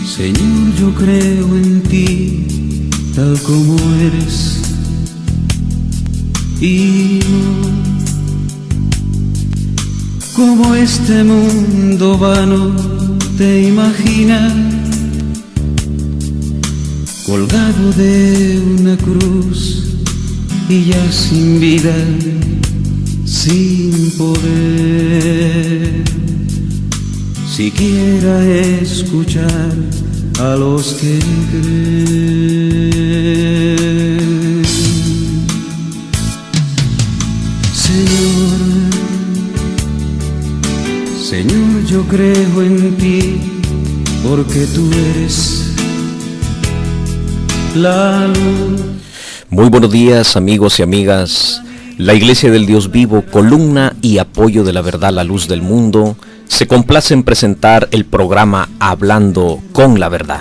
Señor, yo creo en ti tal como eres y no como este mundo vano te imagina, colgado de una cruz y ya sin vida, sin poder siquiera escuchar a los que creen. Señor, yo creo en ti porque tú eres la luz. Muy buenos días, amigos y amigas. La Iglesia del Dios Vivo, columna y apoyo de la verdad, la luz del mundo, se complace en presentar el programa Hablando con la Verdad.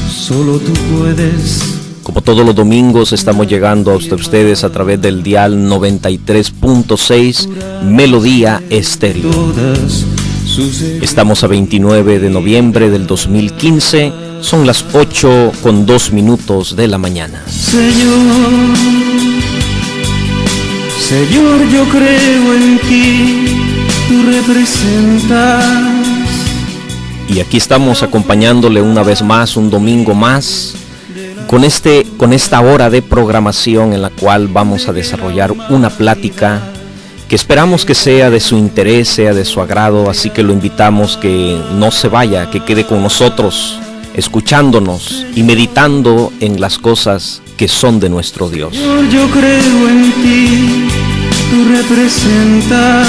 Solo tú puedes. Como todos los domingos, estamos llegando a ustedes a través del dial 93.6 Melodía Estéreo. Estamos a 29 de noviembre del 2015. Son las 8:02 de la mañana. Señor, yo creo en ti, tú representas. Y aquí estamos acompañándole una vez más, un domingo más, con esta hora de programación en la cual vamos a desarrollar una plática que esperamos que sea de su interés, sea de su agrado, así que lo invitamos que no se vaya, que quede con nosotros, escuchándonos y meditando en las cosas que son de nuestro Dios. Señor, yo creo en ti, tú representas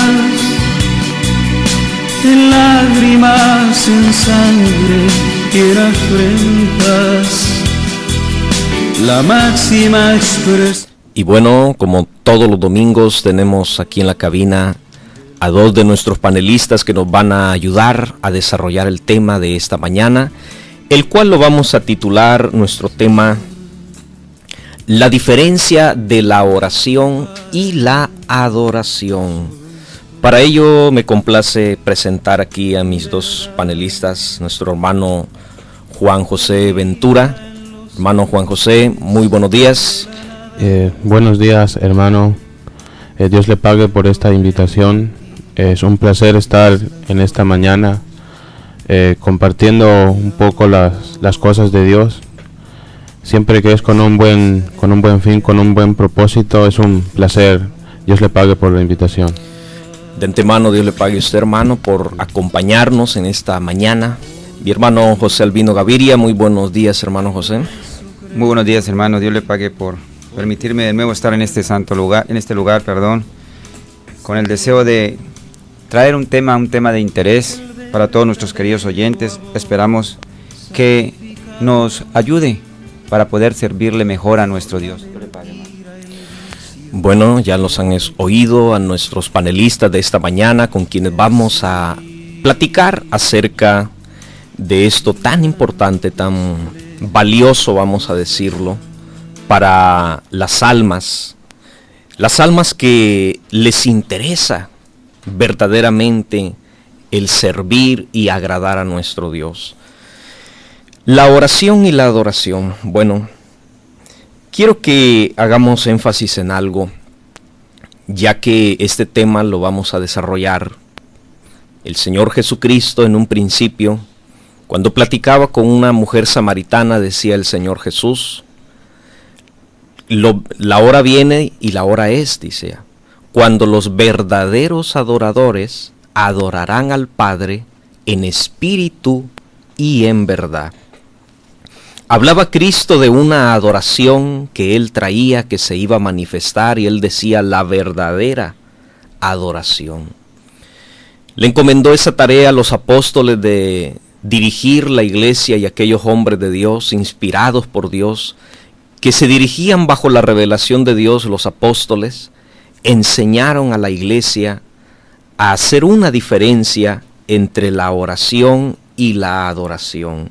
en lágrimas, en sangre y en afrentas la máxima expresión. Y bueno, como todos los domingos, tenemos aquí en la cabina a dos de nuestros panelistas que nos van a ayudar a desarrollar el tema de esta mañana, el cual lo vamos a titular nuestro tema: la diferencia de la oración y la adoración. Para ello me complace presentar aquí a mis dos panelistas, nuestro hermano Juan José Ventura. Hermano Juan José, muy buenos días. Buenos días, hermano. Dios le pague por esta invitación. Es un placer estar en esta mañana compartiendo un poco las cosas de Dios. Siempre que es con un buen fin, con un buen propósito, es un placer. Dios le pague por la invitación. De antemano, Dios le pague a usted, hermano, por acompañarnos en esta mañana. Mi hermano José Albino Gaviria, muy buenos días, hermano José. Muy buenos días, hermano. Dios le pague por permitirme de nuevo estar en este santo lugar, con el deseo de traer un tema de interés para todos nuestros queridos oyentes. Esperamos que nos ayude para poder servirle mejor a nuestro Dios. Dios le pague, hermano. Bueno, ya los han oído a nuestros panelistas de esta mañana, con quienes vamos a platicar acerca de esto tan importante, tan valioso, vamos a decirlo, para las almas que les interesa verdaderamente el servir y agradar a nuestro Dios. La oración y la adoración. Bueno, quiero que hagamos énfasis en algo, ya que este tema lo vamos a desarrollar. El Señor Jesucristo, en un principio, cuando platicaba con una mujer samaritana, decía el Señor Jesús: la hora viene y la hora es, dice, cuando los verdaderos adoradores adorarán al Padre en espíritu y en verdad. Hablaba Cristo de una adoración que Él traía, que se iba a manifestar, y Él decía la verdadera adoración. Le encomendó esa tarea a los apóstoles de dirigir la iglesia y aquellos hombres de Dios, inspirados por Dios, que se dirigían bajo la revelación de Dios. Los apóstoles enseñaron a la iglesia a hacer una diferencia entre la oración y la adoración,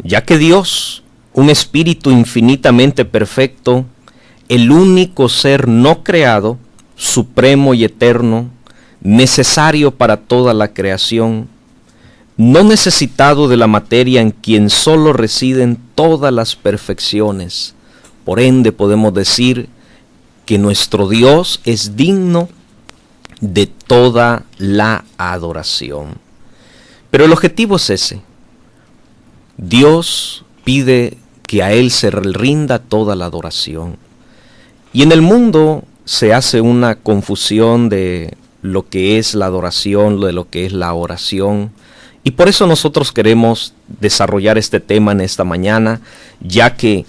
ya que Dios, un espíritu infinitamente perfecto, el único ser no creado, supremo y eterno, necesario para toda la creación, no necesitado de la materia, en quien solo residen todas las perfecciones. Por ende podemos decir que nuestro Dios es digno de toda la adoración. Pero el objetivo es ese. Dios pide que a Él se rinda toda la adoración. Y en el mundo se hace una confusión de lo que es la adoración, de lo que es la oración. Y por eso nosotros queremos desarrollar este tema en esta mañana, ya que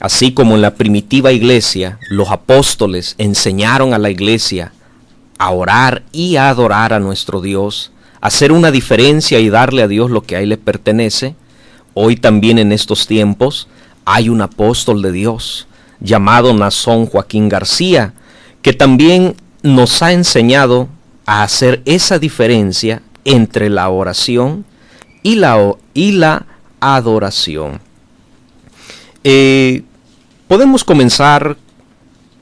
así como en la primitiva iglesia, los apóstoles enseñaron a la iglesia a orar y a adorar a nuestro Dios, hacer una diferencia y darle a Dios lo que a Él le pertenece. Hoy también en estos tiempos hay un apóstol de Dios llamado Nazón Joaquín García, que también nos ha enseñado a hacer esa diferencia entre la oración y la adoración. Podemos comenzar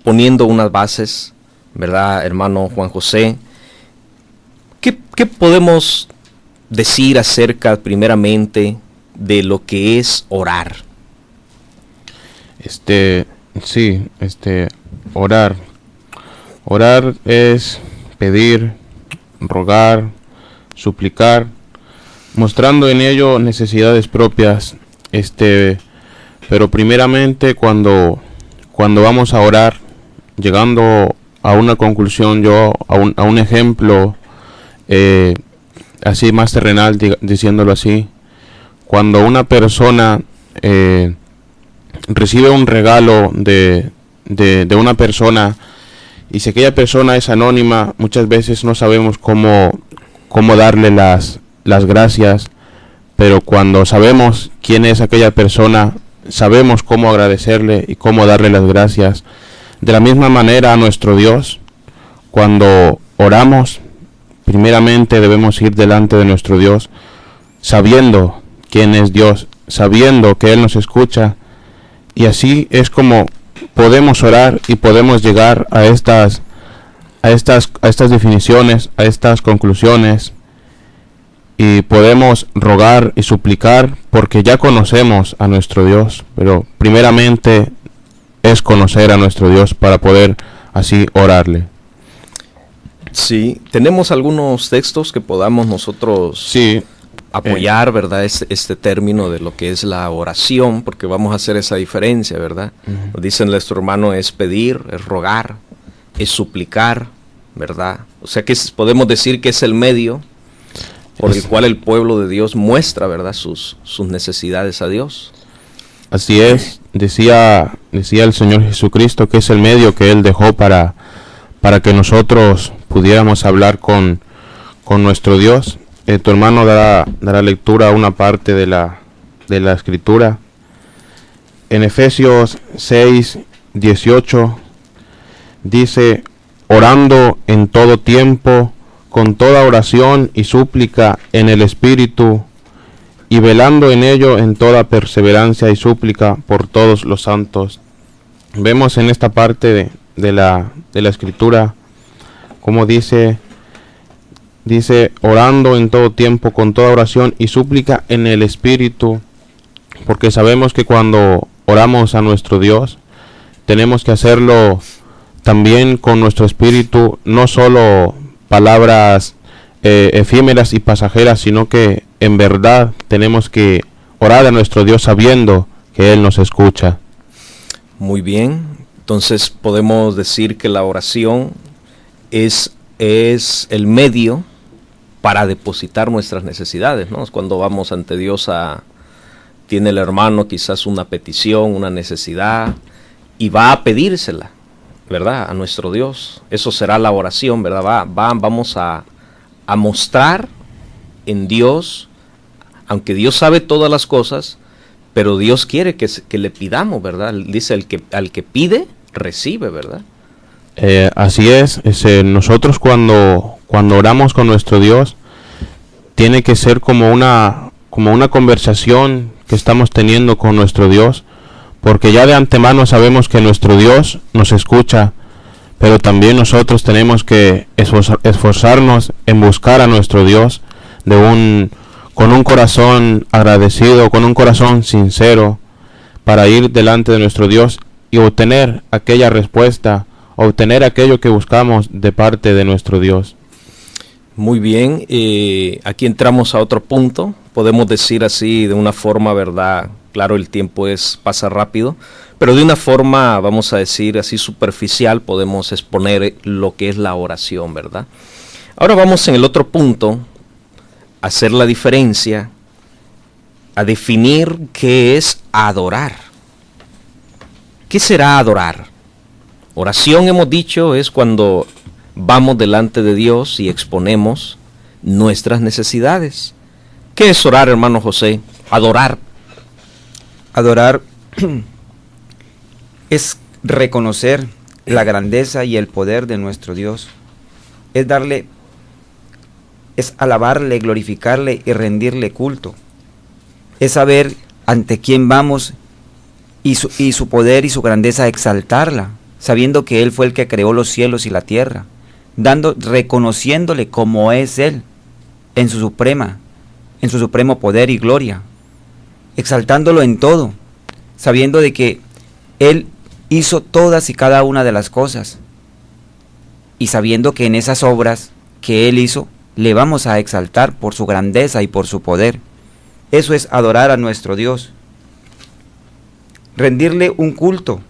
poniendo unas bases, ¿verdad, hermano Juan José? ¿Qué podemos decir acerca primeramente de lo que es orar? Orar. Orar es pedir, rogar, suplicar, mostrando en ello necesidades propias. Pero primeramente cuando vamos a orar, llegando a una conclusión, a un ejemplo así más terrenal, diciéndolo así, cuando una persona recibe un regalo de una persona, y si aquella persona es anónima, muchas veces no sabemos cómo darle las gracias, pero cuando sabemos quién es aquella persona, sabemos cómo agradecerle y cómo darle las gracias. De la misma manera a nuestro Dios, cuando oramos, primeramente debemos ir delante de nuestro Dios, sabiendo quién es Dios, sabiendo que Él nos escucha, y así es como podemos orar y podemos llegar a estas definiciones, a estas conclusiones, y podemos rogar y suplicar porque ya conocemos a nuestro Dios, pero primeramente es conocer a nuestro Dios para poder así orarle. Sí, tenemos algunos textos que podamos nosotros apoyar, ¿verdad? Este término de lo que es la oración, porque vamos a hacer esa diferencia, ¿verdad? Uh-huh. Dicen nuestro hermano, es pedir, es rogar, es suplicar, ¿verdad? O sea que podemos decir que es el medio por el cual el pueblo de Dios muestra, ¿verdad?, sus necesidades a Dios. Así es, decía el Señor Jesucristo que es el medio que Él dejó para que nosotros pudiéramos hablar con nuestro Dios. Tu hermano dará lectura a una parte de la Escritura. En Efesios 6:18 dice: orando en todo tiempo, con toda oración y súplica en el Espíritu, y velando en ello en toda perseverancia y súplica por todos los santos. Vemos en esta parte de la Escritura como dice orando en todo tiempo con toda oración y súplica en el Espíritu, porque sabemos que cuando oramos a nuestro Dios tenemos que hacerlo también con nuestro espíritu, no solo palabras efímeras y pasajeras, sino que en verdad tenemos que orar a nuestro Dios sabiendo que Él nos escucha. Muy bien, entonces podemos decir que la oración es el medio para depositar nuestras necesidades, ¿no? Es cuando vamos ante Dios tiene el hermano quizás una petición, una necesidad, y va a pedírsela, ¿verdad?, a nuestro Dios. Eso será la oración, ¿verdad? Vamos a mostrar en Dios, aunque Dios sabe todas las cosas, pero Dios quiere que le pidamos, ¿verdad? Dice, al que pide, recibe, ¿verdad? Así es. Nosotros cuando oramos con nuestro Dios, tiene que ser como una conversación que estamos teniendo con nuestro Dios, porque ya de antemano sabemos que nuestro Dios nos escucha, pero también nosotros tenemos que esforzarnos en buscar a nuestro Dios con un corazón agradecido, con un corazón sincero, para ir delante de nuestro Dios y obtener aquella respuesta, obtener aquello que buscamos de parte de nuestro Dios. Muy bien, aquí entramos a otro punto, podemos decir así de una forma, ¿verdad? Claro, el tiempo pasa rápido, pero de una forma, vamos a decir así superficial, podemos exponer lo que es la oración, ¿verdad? Ahora vamos en el otro punto, a hacer la diferencia, a definir qué es adorar. ¿Qué será adorar? Oración, hemos dicho, es cuando vamos delante de Dios y exponemos nuestras necesidades. ¿Qué es orar, hermano José? Adorar. Adorar es reconocer la grandeza y el poder de nuestro Dios. Es alabarle, glorificarle y rendirle culto. Es saber ante quién vamos y su poder y su grandeza exaltarla, sabiendo que Él fue el que creó los cielos y la tierra, reconociéndole como es Él en su supremo poder y gloria, exaltándolo en todo, sabiendo de que Él hizo todas y cada una de las cosas, y sabiendo que en esas obras que Él hizo, le vamos a exaltar por su grandeza y por su poder. Eso es adorar a nuestro Dios. Rendirle un culto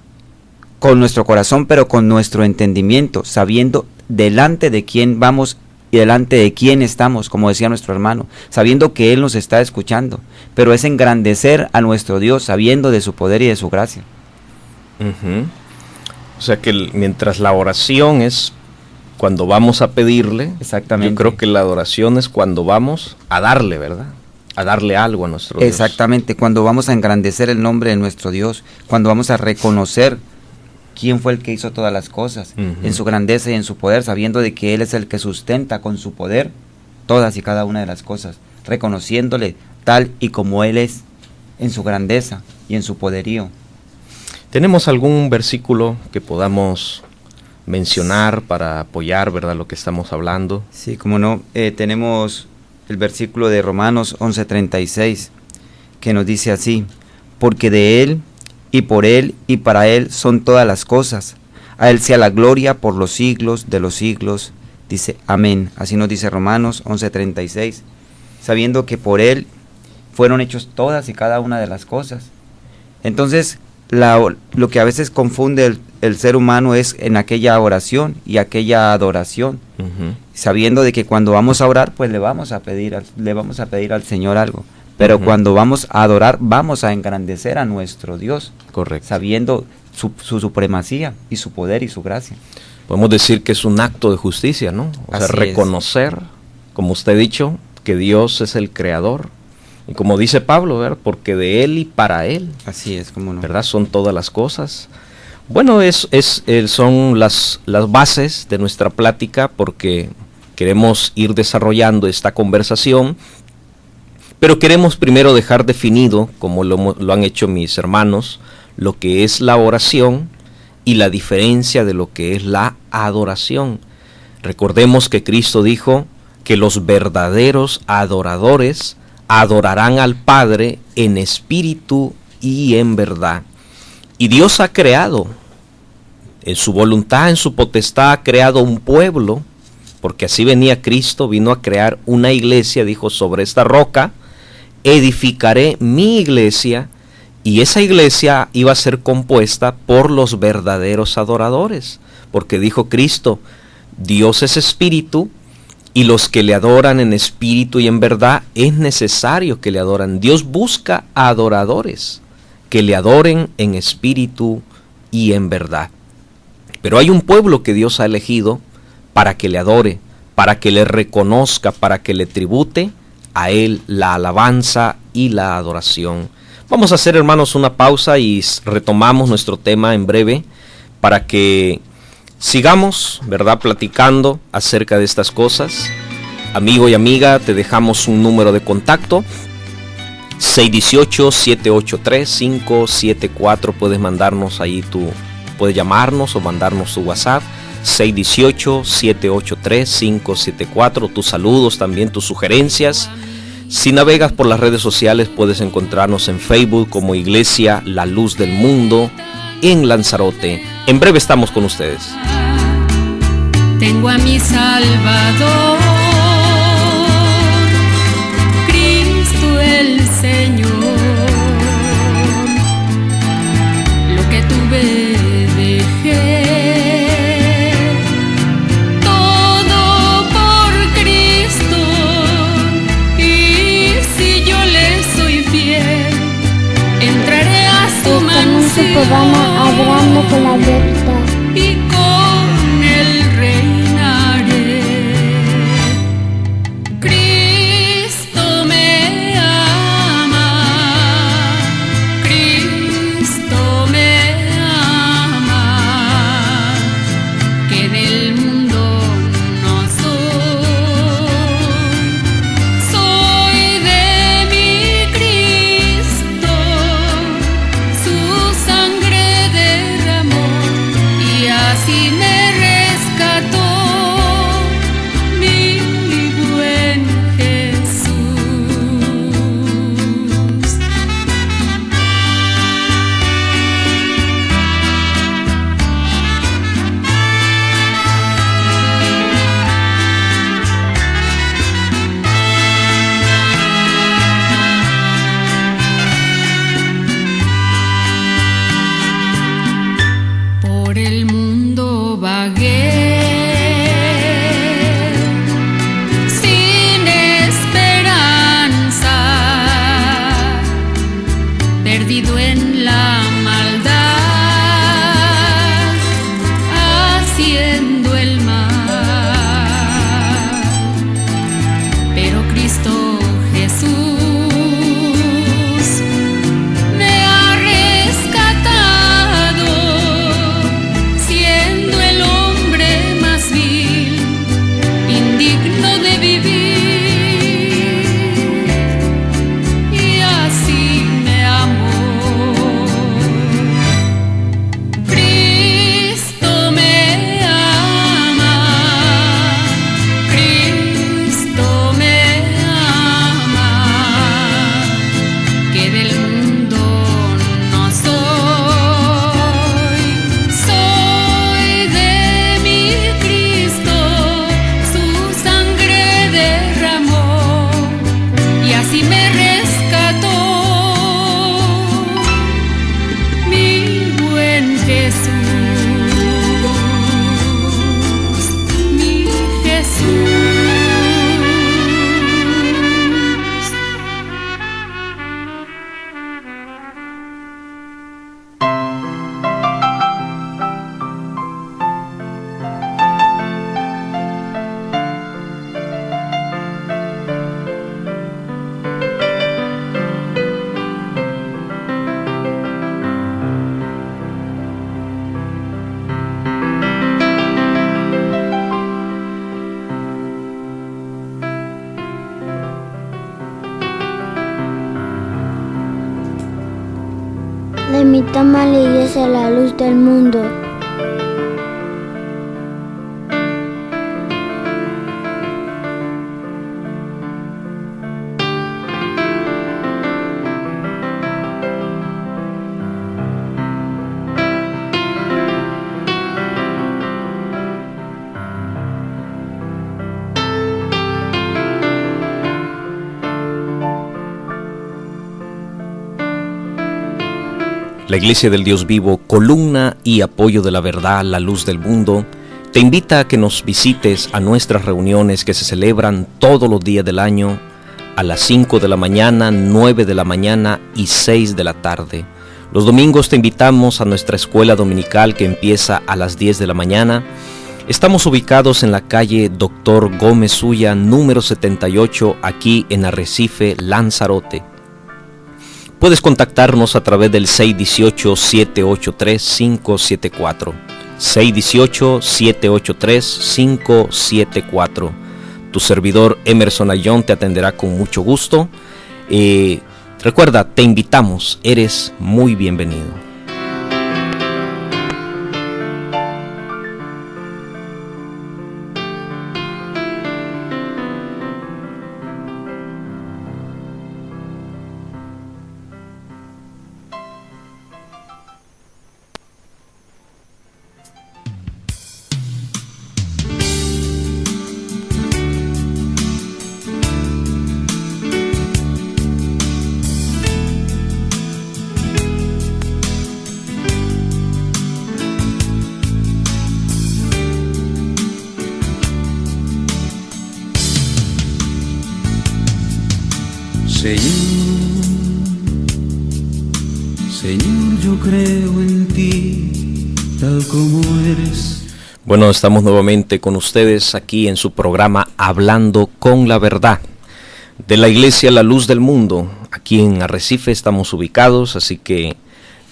con nuestro corazón, pero con nuestro entendimiento, sabiendo delante de quién vamos y delante de quién estamos, como decía nuestro hermano, sabiendo que Él nos está escuchando, pero es engrandecer a nuestro Dios, sabiendo de su poder y de su gracia. O sea que mientras la oración es cuando vamos a pedirle, exactamente, yo creo que la adoración es cuando vamos a darle, ¿verdad? A darle algo a nuestro Dios. Exactamente, cuando vamos a engrandecer el nombre de nuestro Dios, cuando vamos a reconocer quién fue el que hizo todas las cosas, en su grandeza y en su poder, sabiendo de que Él es el que sustenta con su poder todas y cada una de las cosas, reconociéndole tal y como Él es, en su grandeza y en su poderío. ¿Tenemos algún versículo que podamos mencionar para apoyar, ¿verdad?, lo que estamos hablando? Sí, como no, tenemos el versículo de Romanos 11:36, que nos dice así: porque de Él, y por Él, y para Él son todas las cosas, a Él sea la gloria por los siglos de los siglos, dice amén. Así nos dice Romanos 11:36, sabiendo que por Él fueron hechos todas y cada una de las cosas. Entonces, lo que a veces confunde el ser humano es en aquella oración y aquella adoración, sabiendo de que cuando vamos a orar, pues le vamos a pedir al Señor algo, pero cuando vamos a adorar, vamos a engrandecer a nuestro Dios, correcto, sabiendo su supremacía y su poder y su gracia. Podemos decir que es un acto de justicia, ¿no? O sea, reconocer, como usted ha dicho, que Dios es el creador. Y como dice Pablo, ¿verdad?, porque de Él y para Él. Así es, como no, ¿verdad?, son todas las cosas. Bueno, son las bases de nuestra plática, porque queremos ir desarrollando esta conversación, pero queremos primero dejar definido, como lo han hecho mis hermanos, lo que es la oración y la diferencia de lo que es la adoración. Recordemos que Cristo dijo que los verdaderos adoradores adorarán al Padre en espíritu y en verdad. Y Dios ha creado, en su voluntad, en su potestad, ha creado un pueblo, porque así venía Cristo, vino a crear una iglesia, dijo: sobre esta roca edificaré mi iglesia, y esa iglesia iba a ser compuesta por los verdaderos adoradores, porque dijo Cristo: Dios es espíritu, y los que le adoran en espíritu y en verdad es necesario que le adoran. Dios busca adoradores que le adoren en espíritu y en verdad. Pero hay un pueblo que Dios ha elegido para que le adore, para que le reconozca, para que le tribute a Él la alabanza y la adoración. Vamos a hacer, hermanos, una pausa y retomamos nuestro tema en breve para que sigamos, ¿verdad?, platicando acerca de estas cosas. Amigo y amiga, te dejamos un número de contacto: 618-783-574. Puedes mandarnos ahí puedes llamarnos o mandarnos tu WhatsApp: 618-783-574. Tus saludos, también tus sugerencias. Si navegas por las redes sociales, puedes encontrarnos en Facebook como Iglesia La Luz del Mundo en Lanzarote. En breve estamos con ustedes. Tengo a mi Salvador, Cristo el Señor. Lo que tuve dejé, todo por Cristo. Y si yo le soy fiel, entraré a su mansión. Este programa Hablando con la Verdad. Y con él reinaré. Cristo me ama, Cristo me ama, que del mundo no soy de mi Cristo, su sangre derramó y así me rescató mi buen Jesús. Por el mundo vagué, sin esperanza, perdido en la maldad, haciendo el mal. Pero Cristo Jesús me ha rescatado, siendo el hombre más vil, indigno de vivir, y así me amó. Cristo me ama, Cristo me ama, que del mundo no soy de mi Cristo, su sangre derramó y así me rescató mi buen Jesús, mi Jesús. Le invitamos a la Iglesia La Luz del Mundo. La Iglesia del Dios Vivo, columna y apoyo de la verdad, la luz del mundo, te invita a que nos visites a nuestras reuniones que se celebran todos los días del año a las 5 de la mañana, 9 de la mañana y 6 de la tarde. Los domingos te invitamos a nuestra escuela dominical que empieza a las 10 de la mañana. Estamos ubicados en la calle Dr. Gómez Ulla, número 78, aquí en Arrecife, Lanzarote. Puedes contactarnos a través del 618-783-574. 618-783-574. Tu servidor Emerson Ayón te atenderá con mucho gusto. Recuerda, te invitamos, eres muy bienvenido. Señor, yo creo en ti, tal como eres. Bueno, estamos nuevamente con ustedes aquí en su programa Hablando con la Verdad, de la Iglesia La Luz del Mundo. Aquí en Arrecife estamos ubicados, así que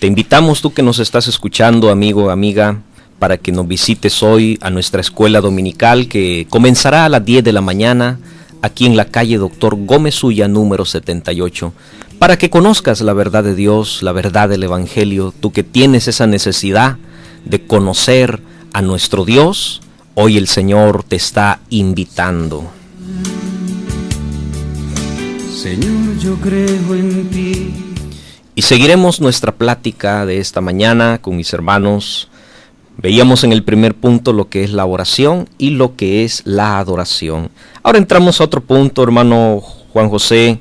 te invitamos, tú que nos estás escuchando, amigo, amiga, para que nos visites hoy a nuestra escuela dominical que comenzará a las 10 de la mañana aquí en la calle Doctor Gómez Ulla, número 78, para que conozcas la verdad de Dios, la verdad del Evangelio. Tú que tienes esa necesidad de conocer a nuestro Dios, hoy el Señor te está invitando. Señor, yo creo en ti. Y seguiremos nuestra plática de esta mañana con mis hermanos. Veíamos en el primer punto lo que es la oración y lo que es la adoración. Ahora entramos a otro punto, hermano Juan José.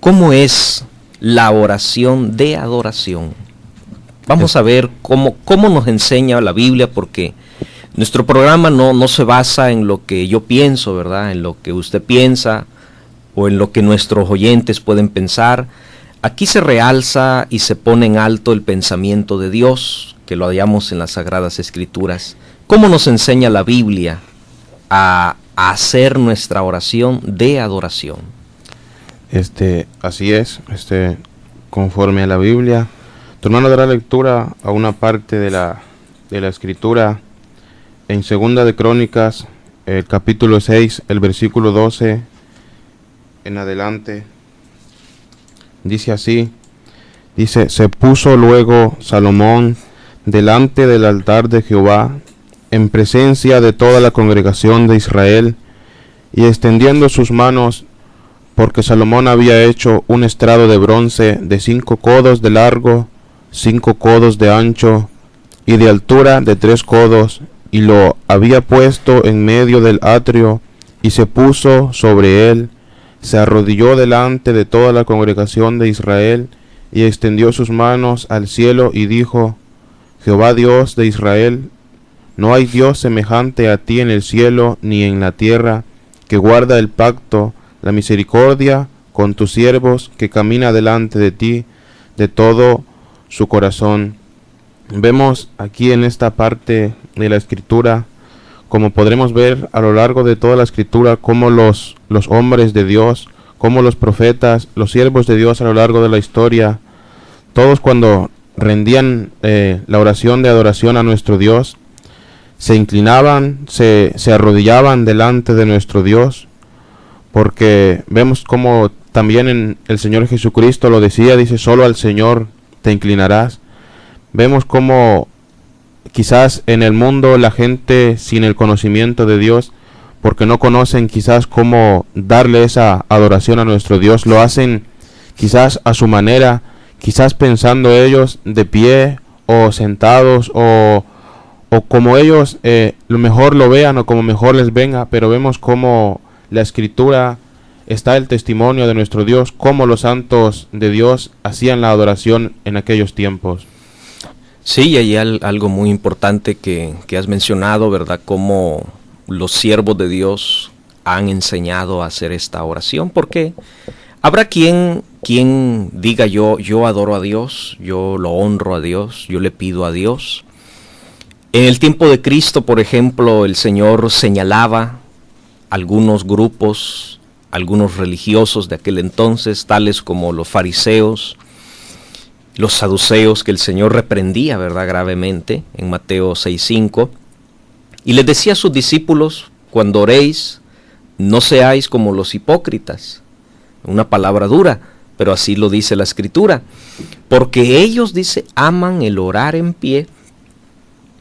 ¿Cómo es la oración de adoración? Vamos a ver cómo nos enseña la Biblia, porque nuestro programa no se basa en lo que yo pienso, ¿verdad? En lo que usted piensa o en lo que nuestros oyentes pueden pensar. Aquí se realza y se pone en alto el pensamiento de Dios, que lo hallamos en las Sagradas Escrituras. ¿Cómo nos enseña la Biblia a hacer nuestra oración de adoración? Así es, conforme a la Biblia. Tu hermano dará lectura a una parte de la Escritura en Segunda de Crónicas, el capítulo 6, el versículo 12 en adelante. Dice así, se puso luego Salomón delante del altar de Jehová, en presencia de toda la congregación de Israel, y extendiendo sus manos, porque Salomón había hecho un estrado de bronce de 5 codos de largo, 5 codos de ancho, y de altura de 3 codos, y lo había puesto en medio del atrio, y se puso sobre él, se arrodilló delante de toda la congregación de Israel, y extendió sus manos al cielo, y dijo, Jehová Dios de Israel, no hay Dios semejante a ti en el cielo ni en la tierra, que guarda el pacto, la misericordia con tus siervos, que camina delante de ti de todo su corazón. Vemos aquí en esta parte de la Escritura, como podremos ver a lo largo de toda la Escritura, cómo los hombres de Dios, como los profetas, los siervos de Dios a lo largo de la historia, todos cuando rendían la oración de adoración a nuestro Dios, se inclinaban, se arrodillaban delante de nuestro Dios, porque vemos como también el Señor Jesucristo lo decía, dice, solo al Señor te inclinarás. Vemos como quizás en el mundo la gente sin el conocimiento de Dios, porque no conocen quizás cómo darle esa adoración a nuestro Dios, lo hacen quizás a su manera, quizás pensando ellos de pie o sentados o como ellos lo mejor lo vean o como mejor les venga, pero vemos como la Escritura está el testimonio de nuestro Dios, cómo los santos de Dios hacían la adoración en aquellos tiempos. Sí, y hay algo muy importante que has mencionado, ¿verdad? Cómo los siervos de Dios han enseñado a hacer esta oración, porque habrá quien diga yo adoro a Dios, yo lo honro a Dios, yo le pido a Dios. En el tiempo de Cristo, por ejemplo, el Señor señalaba algunos grupos, algunos religiosos de aquel entonces, tales como los fariseos, los saduceos, que el Señor reprendía, ¿verdad?, gravemente, en Mateo 6:5, y les decía a sus discípulos, cuando oréis, no seáis como los hipócritas, una palabra dura, pero así lo dice la Escritura, porque ellos, dice, aman el orar en pie,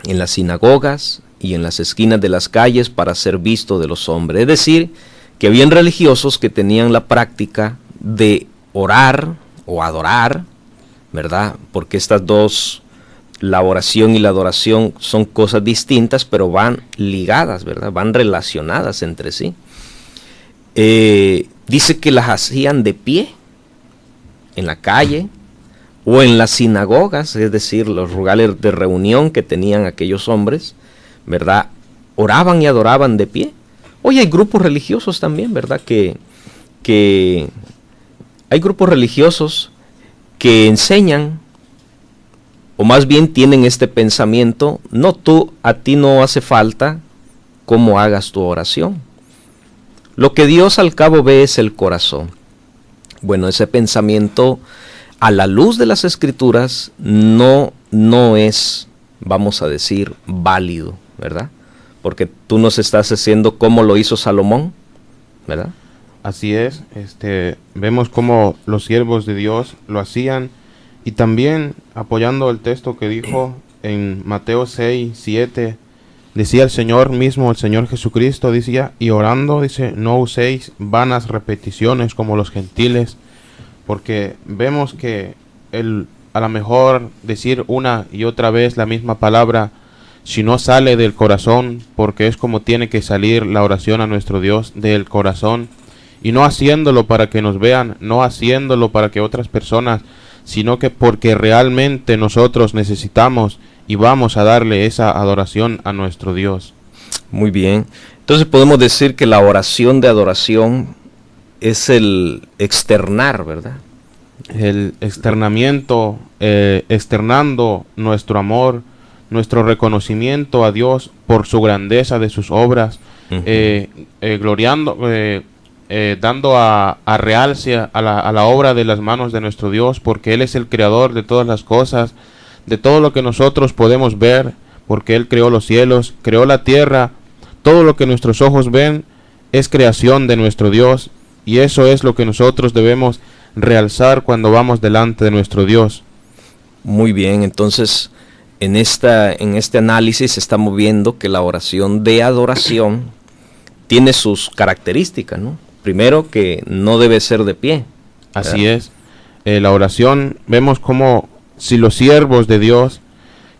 en las sinagogas y en las esquinas de las calles para ser visto de los hombres. Es decir, que habían religiosos que tenían la práctica de orar o adorar, ¿verdad? Porque estas dos, la oración y la adoración, son cosas distintas, pero van ligadas, ¿verdad? Van relacionadas entre sí. Dice que las hacían de pie, en la calle, o en las sinagogas, es decir, los lugares de reunión que tenían aquellos hombres, ¿verdad? Oraban y adoraban de pie. Hoy hay grupos religiosos también, ¿verdad? Que Hay grupos religiosos que enseñan, o más bien tienen este pensamiento: no, a ti no hace falta cómo hagas tu oración. Lo que Dios al cabo ve es el corazón. Bueno, ese pensamiento a la luz de las Escrituras no es, vamos a decir, válido, ¿verdad? Porque tú nos estás diciendo cómo lo hizo Salomón, ¿verdad? Así es, vemos cómo los siervos de Dios lo hacían, y también apoyando el texto que dijo en Mateo 6:7, decía el Señor mismo, el Señor Jesucristo, decía, y orando, dice, no uséis vanas repeticiones como los gentiles, porque vemos que a lo mejor decir una y otra vez la misma palabra, si no sale del corazón, porque es como tiene que salir la oración a nuestro Dios, del corazón, y no haciéndolo para que nos vean, no haciéndolo para que otras personas, sino que porque realmente nosotros necesitamos y vamos a darle esa adoración a nuestro Dios. Muy bien. Entonces podemos decir que la oración de adoración es el externar, ¿verdad? El externamiento, externando nuestro amor, nuestro reconocimiento a Dios por su grandeza de sus obras, gloriando, dando a realce a la obra de las manos de nuestro Dios, porque Él es el creador de todas las cosas, de todo lo que nosotros podemos ver, porque Él creó los cielos, creó la tierra, todo lo que nuestros ojos ven es creación de nuestro Dios, y eso es lo que nosotros debemos realzar cuando vamos delante de nuestro Dios. Muy bien, entonces en este análisis estamos viendo que la oración de adoración tiene sus características, ¿no? Primero, que no debe ser de pie. Así es. La oración, vemos como si los siervos de Dios,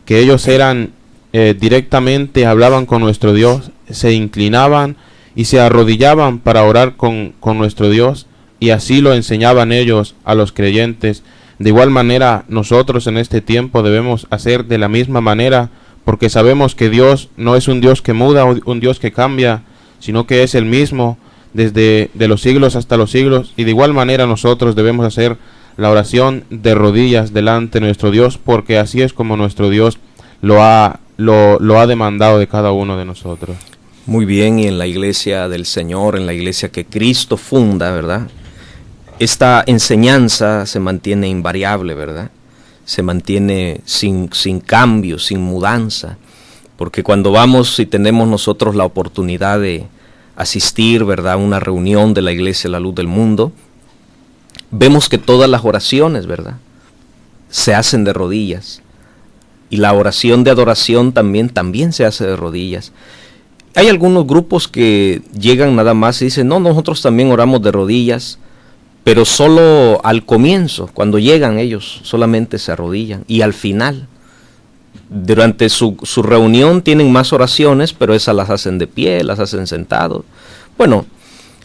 que ellos eran directamente, hablaban con nuestro Dios, se inclinaban y se arrodillaban para orar con nuestro Dios, y así lo enseñaban ellos a los creyentes. De igual manera, nosotros en este tiempo debemos hacer de la misma manera, porque sabemos que Dios no es un Dios que muda, un Dios que cambia, sino que es el mismo desde de los siglos hasta los siglos, y de igual manera nosotros debemos hacer la oración de rodillas delante de nuestro Dios, porque así es como nuestro Dios lo ha demandado de cada uno de nosotros. Muy bien, y en la iglesia del Señor, en la iglesia que Cristo funda, ¿verdad? Esta enseñanza se mantiene invariable, ¿verdad? Se mantiene sin cambio, sin mudanza, porque cuando vamos y tenemos nosotros la oportunidad de asistir, ¿verdad?, a una reunión de la Iglesia La Luz del Mundo, vemos que todas las oraciones, ¿verdad?, se hacen de rodillas, y la oración de adoración también se hace de rodillas. Hay algunos grupos que llegan nada más y dicen, no, nosotros también oramos de rodillas, pero solo al comienzo, cuando llegan ellos solamente se arrodillan, y al final, durante su reunión tienen más oraciones, pero esas las hacen de pie, las hacen sentados. Bueno,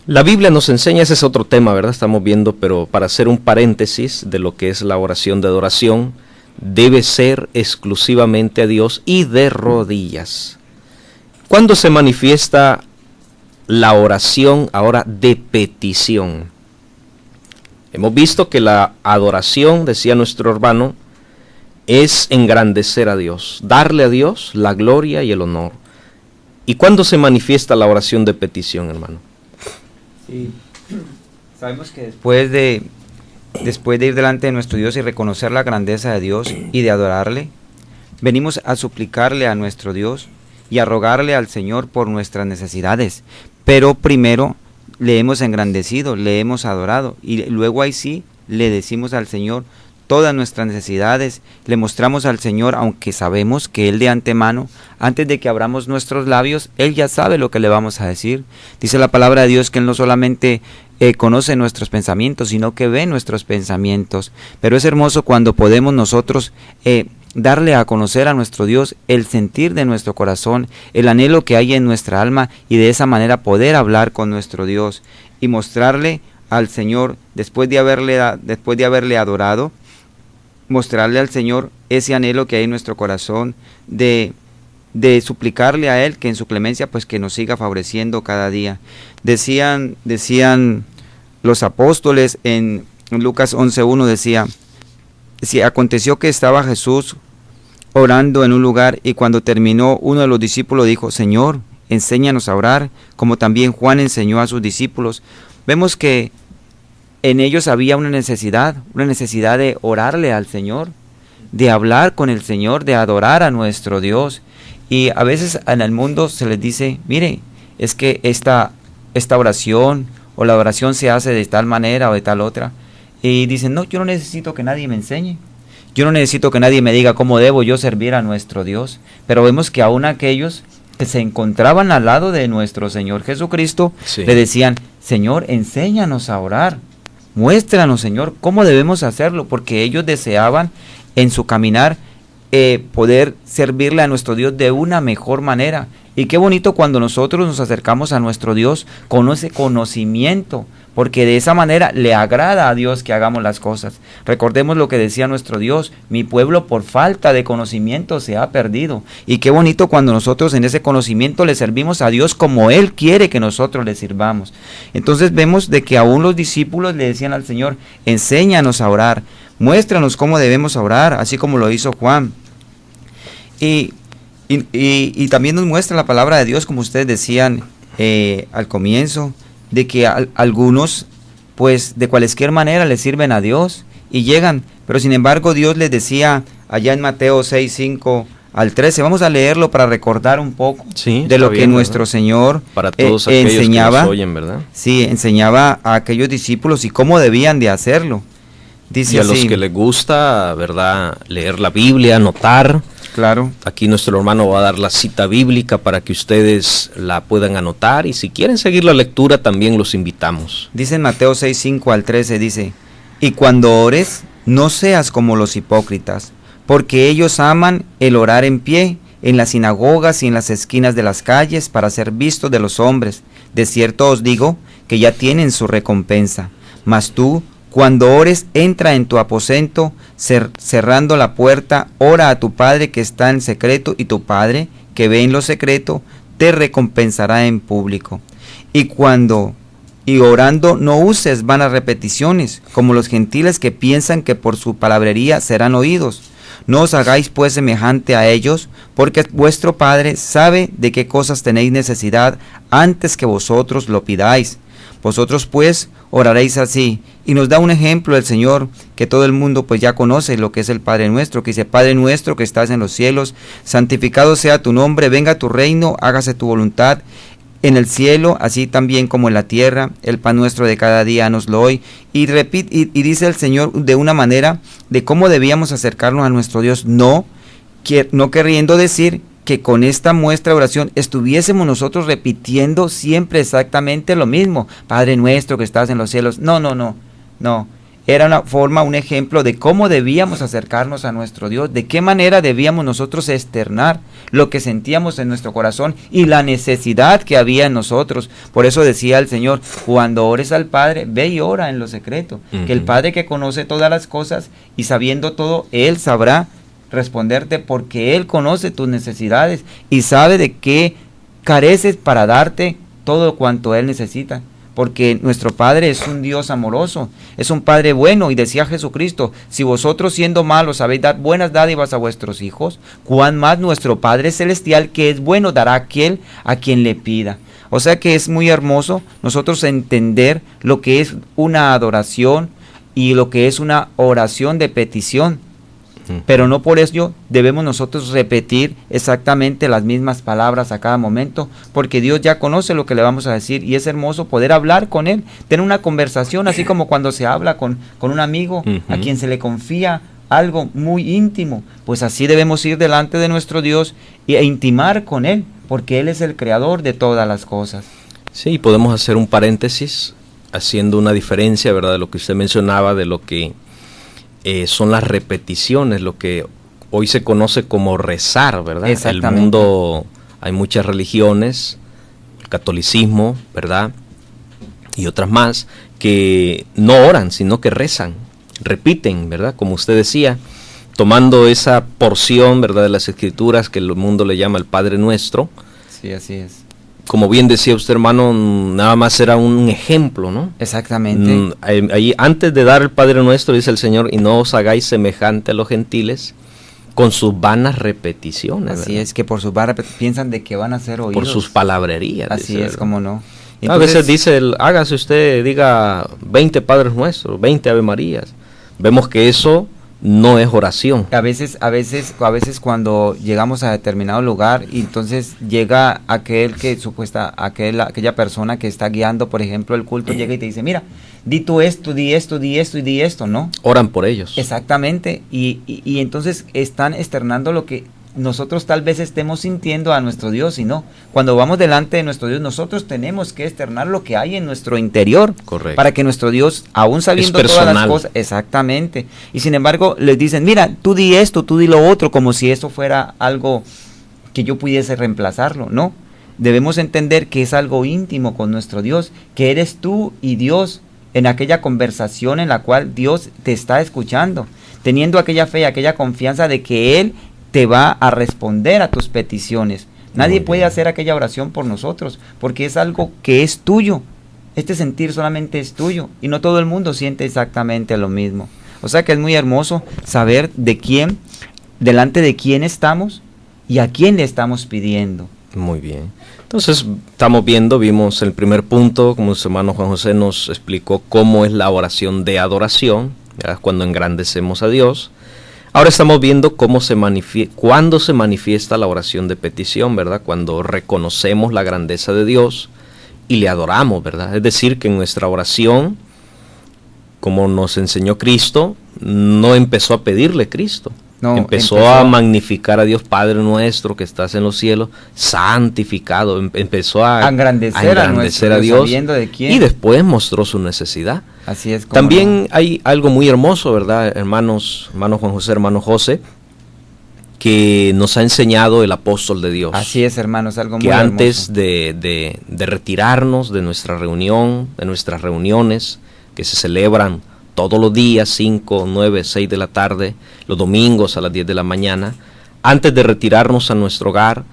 la Biblia nos enseña, ese es otro tema, ¿verdad? Estamos viendo, pero para hacer un paréntesis de lo que es la oración de adoración, debe ser exclusivamente a Dios y de rodillas. ¿Cuándo se manifiesta la oración ahora de petición? Hemos visto que la adoración, decía nuestro hermano, es engrandecer a Dios, darle a Dios la gloria y el honor. ¿Y cuándo se manifiesta la oración de petición, hermano? Sí, sabemos que después de ir delante de nuestro Dios y reconocer la grandeza de Dios y de adorarle, venimos a suplicarle a nuestro Dios y a rogarle al Señor por nuestras necesidades, pero primero le hemos engrandecido, le hemos adorado, y luego ahí sí le decimos al Señor todas nuestras necesidades, le mostramos al Señor, aunque sabemos que Él de antemano, antes de que abramos nuestros labios, Él ya sabe lo que le vamos a decir. Dice la palabra de Dios que Él no solamente conoce nuestros pensamientos, sino que ve nuestros pensamientos. Pero es hermoso cuando podemos nosotros darle a conocer a nuestro Dios el sentir de nuestro corazón, el anhelo que hay en nuestra alma, y de esa manera poder hablar con nuestro Dios y mostrarle al Señor, después de haberle adorado, mostrarle al Señor ese anhelo que hay en nuestro corazón de suplicarle a Él que en su clemencia pues que nos siga favoreciendo cada día. Decían los apóstoles en en Lucas 11:1 decía, aconteció que estaba Jesús orando en un lugar y cuando terminó uno de los discípulos dijo, Señor, enséñanos a orar, como también Juan enseñó a sus discípulos. Vemos que en ellos había una necesidad de orarle al Señor, de hablar con el Señor, de adorar a nuestro Dios. Y a veces en el mundo se les dice, mire, es que esta oración o la oración se hace de tal manera o de tal otra. Y dicen, no, yo no necesito que nadie me enseñe. Yo no necesito que nadie me diga cómo debo yo servir a nuestro Dios. Pero vemos que aún aquellos que se encontraban al lado de nuestro Señor Jesucristo, Sí. le decían, Señor, enséñanos a orar. Muéstranos, Señor, cómo debemos hacerlo, porque ellos deseaban en su caminar poder servirle a nuestro Dios de una mejor manera. Y qué bonito cuando nosotros nos acercamos a nuestro Dios con ese conocimiento, porque de esa manera le agrada a Dios que hagamos las cosas. Recordemos lo que decía nuestro Dios, mi pueblo por falta de conocimiento se ha perdido. Y qué bonito cuando nosotros en ese conocimiento le servimos a Dios como Él quiere que nosotros le sirvamos. Entonces vemos de que aún los discípulos le decían al Señor, enséñanos a orar, muéstranos cómo debemos orar, así como lo hizo Juan. Y también nos muestra la palabra de Dios, como ustedes decían al comienzo, de que algunos, pues de cualquier manera le sirven a Dios y llegan, pero sin embargo Dios les decía allá en Mateo 6:5 al 13, vamos a leerlo para recordar un poco Sí, de está lo que bien, nuestro ¿verdad? Señor Para todos aquellos enseñaba, que nos oyen, ¿verdad? sí, enseñaba a aquellos discípulos y cómo debían de hacerlo. Dice Y a así, los que les gusta, ¿verdad?, leer la Biblia, anotar. claro, Aquí nuestro hermano va a dar la cita bíblica para que ustedes la puedan anotar. Y si quieren seguir la lectura, también los invitamos. dice en Mateo 6:5 al 13, dice, y cuando ores, no seas como los hipócritas, porque ellos aman el orar en pie, en las sinagogas y en las esquinas de las calles, para ser vistos de los hombres. De cierto os digo, que ya tienen su recompensa. Mas tú, cuando ores, entra en tu aposento, cerrando la puerta, ora a tu Padre que está en secreto, y tu Padre, que ve en lo secreto, te recompensará en público. Y orando no uses vanas repeticiones, como los gentiles que piensan que por su palabrería serán oídos. No os hagáis pues semejante a ellos, porque vuestro Padre sabe de qué cosas tenéis necesidad antes que vosotros lo pidáis. Vosotros pues oraréis así. Y nos da un ejemplo el Señor, que todo el mundo pues ya conoce lo que es el Padre Nuestro, que dice, Padre nuestro que estás en los cielos, santificado sea tu nombre, venga tu reino, hágase tu voluntad en el cielo, así también como en la tierra. El pan nuestro de cada día nos-lo hoy. Y dice el Señor de una manera de cómo debíamos acercarnos a nuestro Dios, no queriendo decir que con esta muestra de oración estuviésemos nosotros repitiendo siempre exactamente lo mismo, Padre nuestro que estás en los cielos. No. Era una forma, un ejemplo de cómo debíamos acercarnos a nuestro Dios, de qué manera debíamos nosotros externar lo que sentíamos en nuestro corazón y la necesidad que había en nosotros. Por eso decía el Señor, cuando ores al Padre, ve y ora en lo secreto, que el Padre que conoce todas las cosas y sabiendo todo, Él sabrá responderte, porque Él conoce tus necesidades y sabe de qué careces para darte todo cuanto Él necesita. Porque nuestro Padre es un Dios amoroso, es un Padre bueno, y decía Jesucristo, si vosotros siendo malos sabéis dar buenas dádivas a vuestros hijos, cuán más nuestro Padre Celestial, que es bueno, dará a aquel a quien le pida. O sea que es muy hermoso nosotros entender lo que es una adoración y lo que es una oración de petición. Pero no por ello debemos nosotros repetir exactamente las mismas palabras a cada momento, porque Dios ya conoce lo que le vamos a decir y es hermoso poder hablar con Él, tener una conversación así como cuando se habla con un amigo a quien se le confía algo muy íntimo. Pues así debemos ir delante de nuestro Dios e intimar con Él, porque Él es el creador de todas las cosas. Sí, podemos hacer un paréntesis haciendo una diferencia, ¿verdad?, de lo que usted mencionaba, de lo que son las repeticiones, lo que hoy se conoce como rezar, ¿verdad? Exactamente. El mundo, hay muchas religiones, el catolicismo, ¿verdad?, y otras más, que no oran, sino que rezan, repiten, ¿verdad?, como usted decía, tomando esa porción, ¿verdad?, de las Escrituras que el mundo le llama el Padre Nuestro. Sí, así es. como bien decía usted, hermano, nada más era un ejemplo, ¿no? Exactamente. Ahí, antes de dar el Padre Nuestro, dice el Señor, y no os hagáis semejante a los gentiles con sus vanas repeticiones. Así ¿verdad? es, que por sus vanas piensan de que van a ser oídos. Por sus palabrerías. Así dice, es, ¿verdad? como no. A veces dice, hágase usted, diga 20 Padres Nuestros, 20 Ave Marías. Vemos que eso no es oración. A veces cuando llegamos a determinado lugar y entonces llega aquel que aquella persona que está guiando, por ejemplo, el culto, llega y te dice, mira, di tú esto, di esto, di esto y di esto, ¿no? Oran por ellos. Exactamente, y entonces están externando lo que nosotros tal vez estemos sintiendo a nuestro Dios, y no. Cuando vamos delante de nuestro Dios, nosotros tenemos que externar lo que hay en nuestro interior. Correcto. Para que nuestro Dios, aún sabiendo Es todas las personal. cosas, exactamente. Y sin embargo, les dicen, mira, tú di esto, tú di lo otro, como si eso fuera algo que yo pudiese reemplazarlo, ¿no? Debemos entender que es algo íntimo con nuestro Dios, que eres tú y Dios en aquella conversación en la cual Dios te está escuchando, teniendo aquella fe, aquella confianza de que Él te va a responder a tus peticiones. Nadie puede hacer aquella oración por nosotros, porque es algo que es tuyo. Este sentir solamente es tuyo, y no todo el mundo siente exactamente lo mismo. O sea que es muy hermoso saber delante de quién estamos y a quién le estamos pidiendo. Muy bien. Entonces, vimos el primer punto, como su hermano Juan José nos explicó cómo es la oración de adoración, ¿verdad? Cuando engrandecemos a Dios. Ahora estamos viendo cuándo se manifiesta la oración de petición, ¿verdad? Cuando reconocemos la grandeza de Dios y le adoramos, ¿verdad? Es decir, que en nuestra oración, como nos enseñó Cristo, no empezó a pedirle Cristo. No, empezó a magnificar a Dios Padre nuestro que estás en los cielos, santificado, empezó a engrandecer a Dios, sabiendo de quién. Y después mostró su necesidad. Así es. También hay algo muy hermoso, ¿verdad, hermanos Juan José, hermano José, que nos ha enseñado el apóstol de Dios. Así es, hermanos, algo muy que hermoso. antes de retirarnos de nuestra reunión, de nuestras reuniones que se celebran todos los días, 5, 9, 6 de la tarde, los domingos a las 10 de la mañana, antes de retirarnos a nuestro hogar,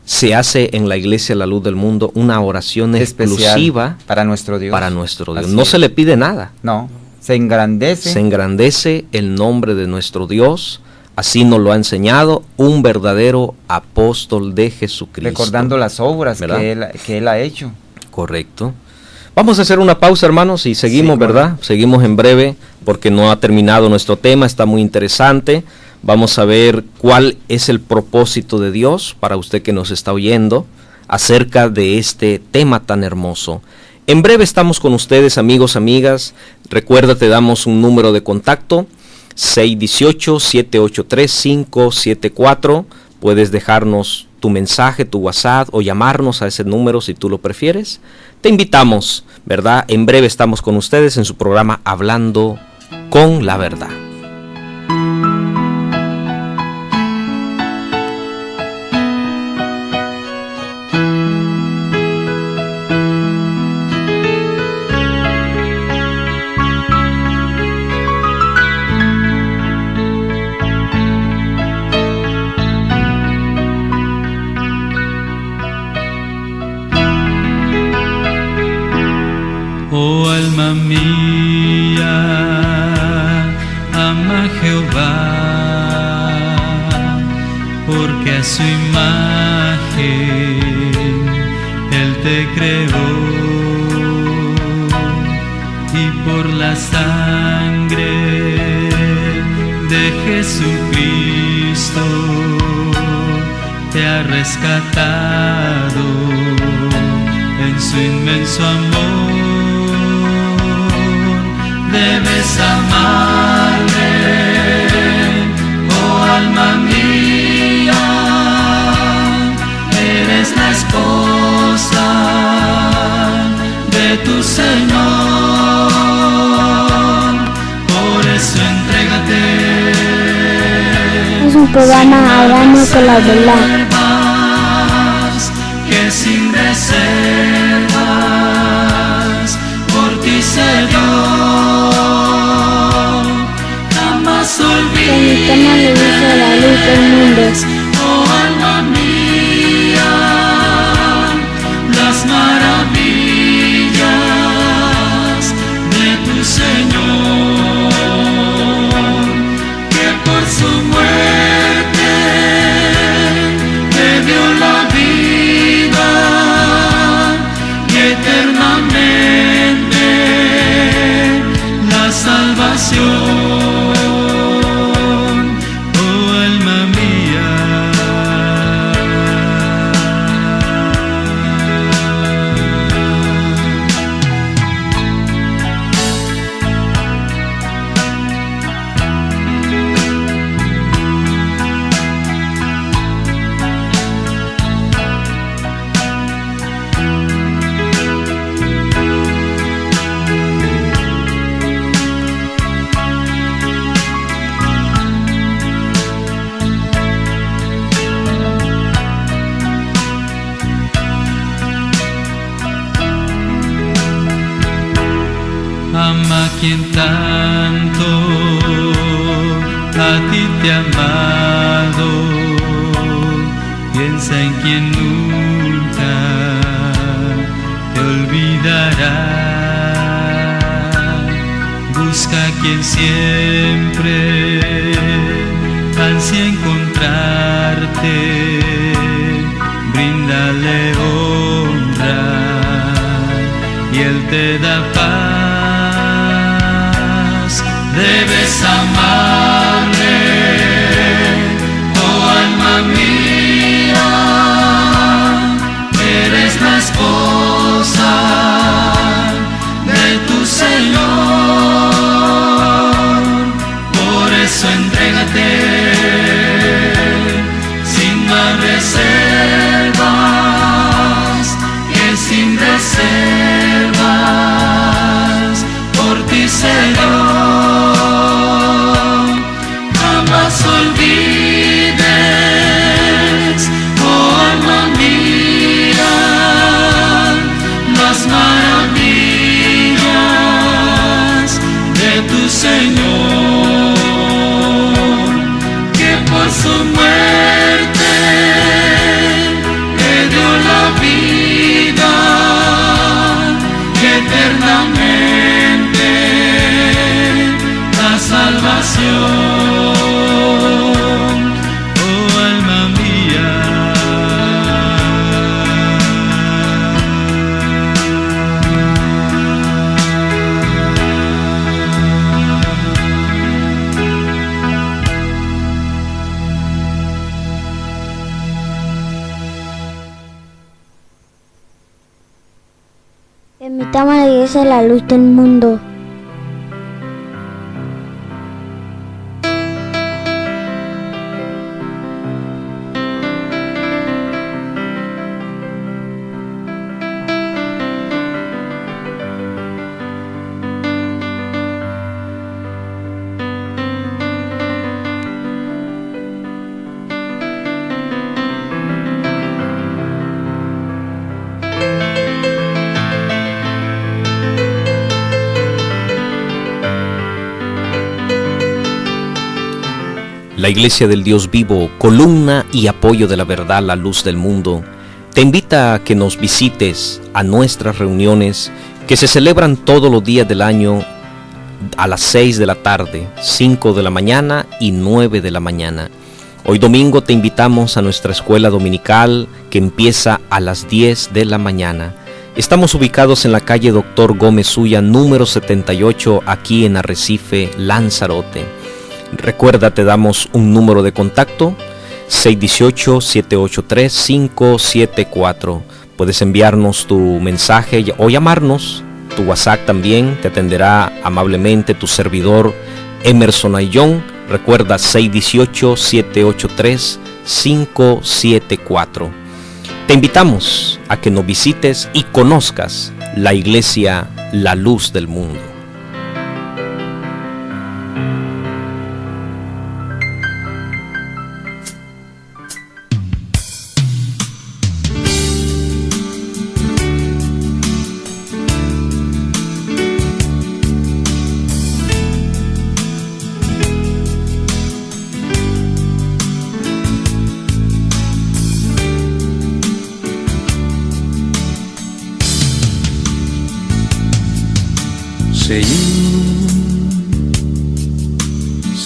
se hace en la iglesia La Luz del Mundo una oración exclusiva para nuestro Dios. No se le pide nada. No, se engrandece. Se engrandece el nombre de nuestro Dios, así nos lo ha enseñado un verdadero apóstol de Jesucristo. Recordando las obras que él ha hecho. Correcto. Vamos a hacer una pausa, hermanos, y seguimos, Sí, ¿verdad? Seguimos en breve, porque no ha terminado nuestro tema, está muy interesante. Vamos a ver cuál es el propósito de Dios para usted que nos está oyendo acerca de este tema tan hermoso. En breve estamos con ustedes, amigos, amigas. Recuerda, te damos un número de contacto, 618-783-574. Puedes dejarnos tu mensaje, tu WhatsApp o llamarnos a ese número si tú lo prefieres. Te invitamos, ¿verdad? En breve estamos con ustedes en su programa Hablando con la Verdad. Oh alma mía, ama a Jehová, porque a su imagen Él te creó, y por la sangre de Jesucristo te ha rescatado en su inmenso amor. Debes amarle, oh alma mía, eres la esposa de tu Señor, por eso entrégate. Es un programa Hablando con la Verdad. Que sin reservas por ti se dio. Permítame le dice la luz del mundo. Oh alma mía, las quien tanto a ti te ha amado, piensa en quien nunca te olvidará. Busca a quien siempre ansia encontrarte, bríndale honra y Él te da paz. Debes amarle, oh alma mía, eres la esposa de tu Señor, por eso entrégate sin más reservas, que sin reservas por ti Señor. Jamás olvides, oh alma mía, las maravillas de tu Señor, que por su muerte te dio la vida, que eternamente la salvación, oh alma mía. Invitamos a la iglesia de la luz del mundo. La Iglesia del Dios Vivo, columna y apoyo de la verdad, la luz del mundo, te invita a que nos visites a nuestras reuniones que se celebran todos los días del año a las 6 de la tarde, 5 de la mañana y 9 de la mañana. Hoy domingo te invitamos a nuestra escuela dominical que empieza a las 10 de la mañana. Estamos ubicados en la calle Dr. Gómez Ulla, número 78, aquí en Arrecife, Lanzarote. Recuerda, te damos un número de contacto, 618-783-574. Puedes enviarnos tu mensaje o llamarnos, tu WhatsApp también, te atenderá amablemente tu servidor Emerson Ayllón. Recuerda, 618-783-574. Te invitamos a que nos visites y conozcas la Iglesia, la luz del mundo.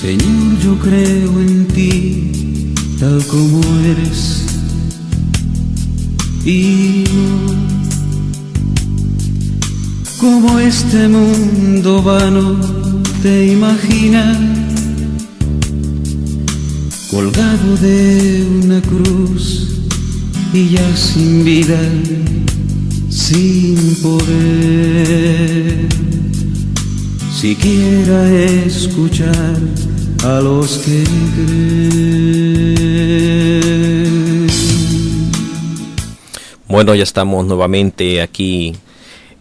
Señor, yo creo en ti tal como eres y no como este mundo vano te imagina, colgado de una cruz y ya sin vida, sin poder siquiera escuchar a los que creen. Bueno, ya estamos nuevamente aquí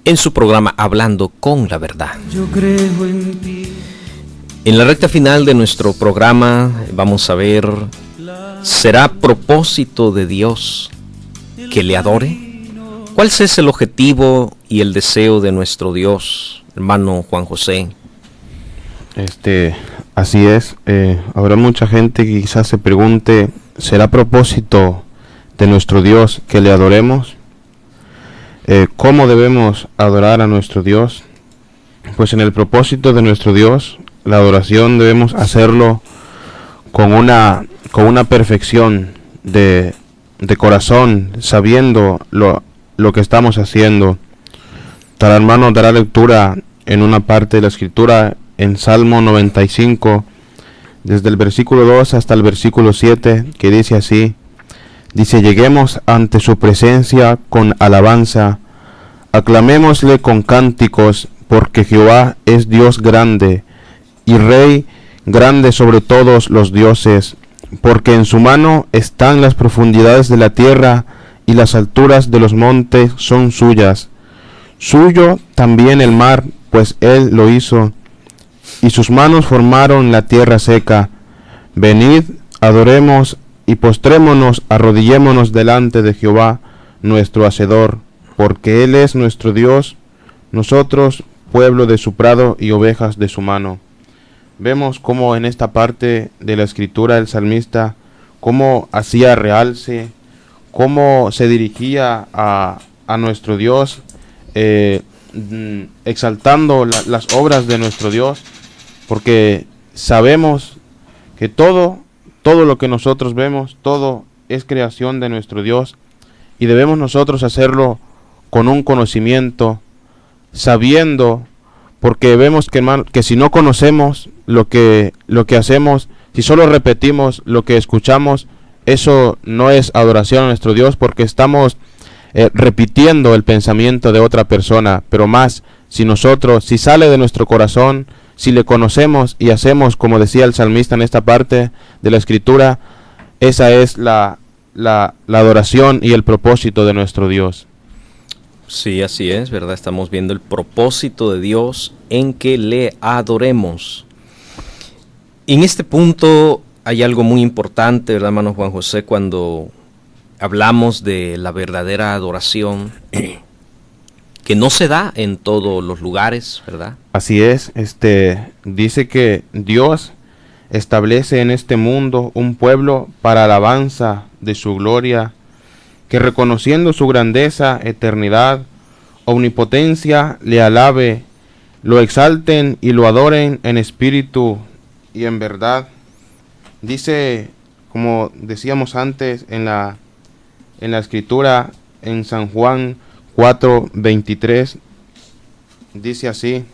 en su programa Hablando con la Verdad. Yo creo en ti. En la recta final de nuestro programa vamos a ver, ¿será propósito de Dios que le adore? ¿Cuál es el objetivo y el deseo de nuestro Dios, hermano Juan José? Así es. Habrá mucha gente que quizás se pregunte, ¿será propósito de nuestro Dios que le adoremos? ¿Cómo debemos adorar a nuestro Dios? Pues en el propósito de nuestro Dios, la adoración debemos hacerlo con una perfección de corazón, sabiendo lo que estamos haciendo. Tal hermano dará lectura en una parte de la Escritura, en Salmo 95, desde el versículo 2 hasta el versículo 7, que dice así. Dice: lleguemos ante su presencia con alabanza, aclamémosle con cánticos, porque Jehová es Dios grande, y Rey grande sobre todos los dioses, porque en su mano están las profundidades de la tierra, y las alturas de los montes son suyas. Suyo también el mar, pues él lo hizo, y sus manos formaron la tierra seca. Venid, adoremos y postrémonos, arrodillémonos delante de Jehová, nuestro Hacedor, porque Él es nuestro Dios, nosotros, pueblo de su prado y ovejas de su mano. Vemos cómo en esta parte de la Escritura el salmista, cómo hacía realce, cómo se dirigía a nuestro Dios, exaltando las obras de nuestro Dios, porque sabemos que todo lo que nosotros vemos, todo es creación de nuestro Dios, y debemos nosotros hacerlo con un conocimiento, sabiendo, porque vemos que si no conocemos lo que hacemos, si solo repetimos lo que escuchamos, eso no es adoración a nuestro Dios, porque estamos repitiendo el pensamiento de otra persona. Pero más, si sale de nuestro corazón, si le conocemos y hacemos como decía el salmista en esta parte de la Escritura, esa es la adoración y el propósito de nuestro Dios. Sí, así es, ¿verdad? Estamos viendo el propósito de Dios en que le adoremos. En este punto hay algo muy importante, ¿verdad, hermano Juan José? Cuando hablamos de la verdadera adoración, que no se da en todos los lugares, ¿verdad? Así es, dice que Dios establece en este mundo un pueblo para alabanza de su gloria, que reconociendo su grandeza, eternidad, omnipotencia, le alabe, lo exalten y lo adoren en espíritu y en verdad. Dice, como decíamos antes en la Escritura, en San Juan 4:23, dice así,